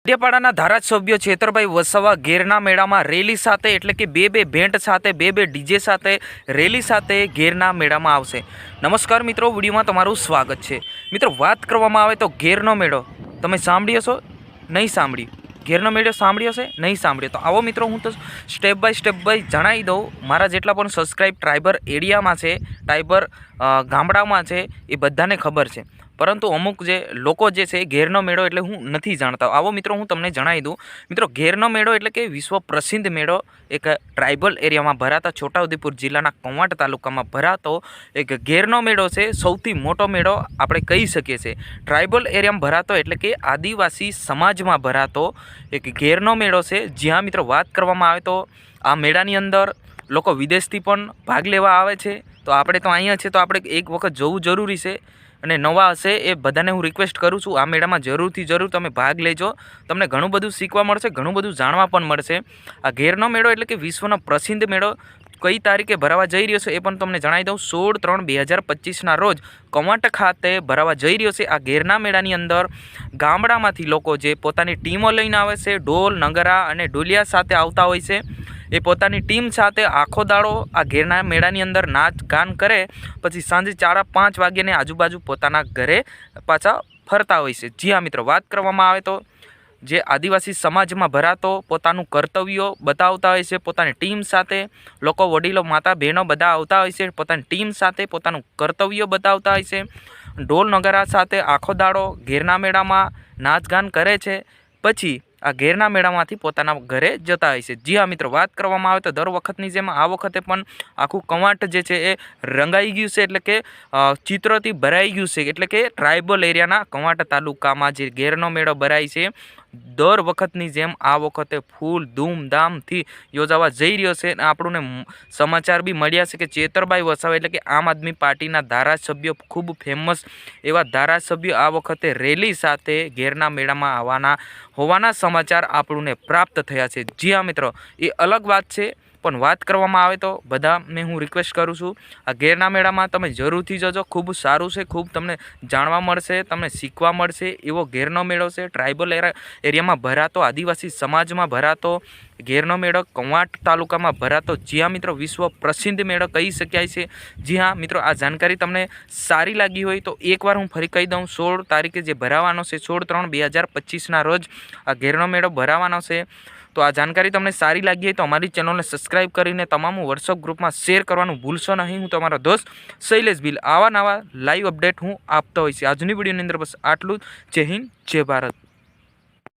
ડેડિયાપાડાના ધારાસભ્ય છેતરભાઈ વસાવા ઘેરના મેળામાં રેલી સાથે એટલે કે બે ભેંટ સાથે બે ડીજે સાથે રેલી સાથે ઘેરના મેળામાં આવશે। નમસ્કાર મિત્રો, વિડીયોમાં તમારું સ્વાગત છે। મિત્રો, વાત કરવામાં આવે તો ઘેરનો મેળો તમે સાંભળ્યો છો? નહીં સાંભળ્યું? ઘેરનો મેળો સાંભળ્યો છે? નહીં સાંભળ્યો? તો આવો મિત્રો, હું તો સ્ટેપ બાય જણાવી દઉં। મારા જેટલા પણ સબસ્ક્રાઈબ ટ્રાઇબર એરિયામાં છે, ટ્રાઇબર ગામડામાં છે, એ બધાને ખબર છે, પરંતુ અમુક જે લોકો જે છે ઘેરનો મેળો એટલે હું નથી જાણતા। આવો મિત્રો, હું તમને જણાવી દઉં। મિત્રો, ઘેરનો મેળો એટલે કે વિશ્વ પ્રસિદ્ધ મેળો, એક ટ્રાઇબલ એરિયામાં ભરાતા છોટાઉદેપુર જિલ્લાના કવાંટ તાલુકામાં ભરાતો એક ઘેરનો મેળો છે। સૌથી મોટો મેળો આપણે કહી શકીએ છીએ। ટ્રાઇબલ એરિયામાં ભરાતો એટલે કે આદિવાસી સમાજમાં ભરાતો એક ઘેરનો મેળો છે। જ્યાં મિત્રો વાત કરવામાં આવે તો આ મેળાની અંદર લોકો વિદેશથી પણ ભાગ લેવા આવે છે। તો આપણે તો અહીંયા છે, તો આપણે એક વખત જવું જરૂરી છે। અને નવા હશે એ બધાને હું રિક્વેસ્ટ કરું છું, આ મેળામાં જરૂરથી જરૂર તમે ભાગ લેજો। તમને ઘણું બધું શીખવા મળશે, ઘણું બધું જાણવા પણ મળશે। આ ઘેરનો મેળો એટલે કે વિશ્વનો પ્રસિદ્ધ મેળો કઈ તારીખે ભરાવા જઈ રહ્યો છે એ પણ તમને જણાવી દઉં। 16/3/2025ના રોજ કવાંટ ખાતે ભરાવા જઈ રહ્યો છે। આ ઘેરના મેળાની અંદર ગામડામાંથી લોકો જે પોતાની ટીમો લઈને આવે છે, ઢોલ નગારા અને ઢોલિયા સાથે આવતા હોય છે। એ પોતાની ટીમ સાથે આખો દાડો આ ઘેરના મેળાની અંદર નાચ ગાન કરે, પછી સાંજે 4-5 વાગ્યાની આજુબાજુ પોતાના ઘરે પાછા ફરતા હોય છે। જી હા મિત્રો, વાત કરવામાં આવે તો જે આદિવાસી સમાજમાં ભરાતો પોતાનું કર્તવ્યો બતાવતા હોય છે, પોતાની ટીમ સાથે લોકો, વડીલો, માતા, બહેનો બધા આવતા હોય છે, પોતાની ટીમ સાથે પોતાનું કર્તવ્યો બતાવતા હોય છે। ઢોલ નગારા સાથે આખો દાડો ઘેરના મેળામાં નાચગાન કરે છે, પછી આ ઘેરના મેળામાંથી પોતાના ઘરે જતા હોય છે। જી હા મિત્રો, વાત કરવામાં આવે તો દર વખતની જેમ આ વખતે પણ આખું કવાંટ જે છે એ રંગાઈ ગયું છે, એટલે કે ચિત્રોથી ભરાઈ ગયું છે। એટલે કે ટ્રાઇબલ એરિયાના કવાંટ તાલુકામાં જે ઘેરનો મેળો ભરાય છે, દર વખતની જેમ આ વખતે ફૂલ ધૂમધામથી યોજાવા જઈ રહ્યો છે। અને આપણને સમાચાર બી મળ્યા છે કે છેતરભાઈ વસાવા એટલે કે આમ આદમી પાર્ટીના ધારાસભ્ય, ખૂબ ફેમસ એવા ધારાસભ્ય આ વખતે રેલી સાથે ઘેરના મેળામાં હોવાના સમાચાર આપણને પ્રાપ્ત થયા છે। જી હા મિત્રો, એ અલગ વાત છે, પણ વાત કરવામાં આવે તો બધાને હું રિક્વેસ્ટ કરું છું, આ ઘેરના મેળામાં તમે જરૂરથી જજો। ખૂબ સારું છે, ખૂબ તમને જાણવા મળશે, તમને શીખવા મળશે એવો ઘેરનો મેળો છે। ટ્રાઇબલ એરિયામાં ભરાતો, આદિવાસી સમાજમાં ભરાતો ઘેરનો મેળો, કવાંટ તાલુકામાં ભરાતો, જી હા મિત્રો, વિશ્વ પ્રસિદ્ધ મેળો કહી શકાય છે। જી હા મિત્રો, આ જાણકારી તમને સારી લાગી હોય તો એકવાર હું ફરી કહી દઉં। 16 તારીખે જે ભરાવાનો છે, 16/3/2025ના રોજ આ ઘેરનો મેળો ભરાવાનો છે। તો આ જાણકારી તમને સારી લાગી હોય તો અમારી ચેનલને સબસ્ક્રાઈબ કરીને તમામ વોટ્સઅપ ગ્રુપમાં શેર કરવાનું ભૂલશો નહીં। હું તમારો દોસ્ત શૈલેષ ભીલ આવા નવા લાઈવ અપડેટ હું આપતો હોય છે। આજની વિડીયોની અંદર બસ આટલું જ। જય હિન્દ, જય ભારત।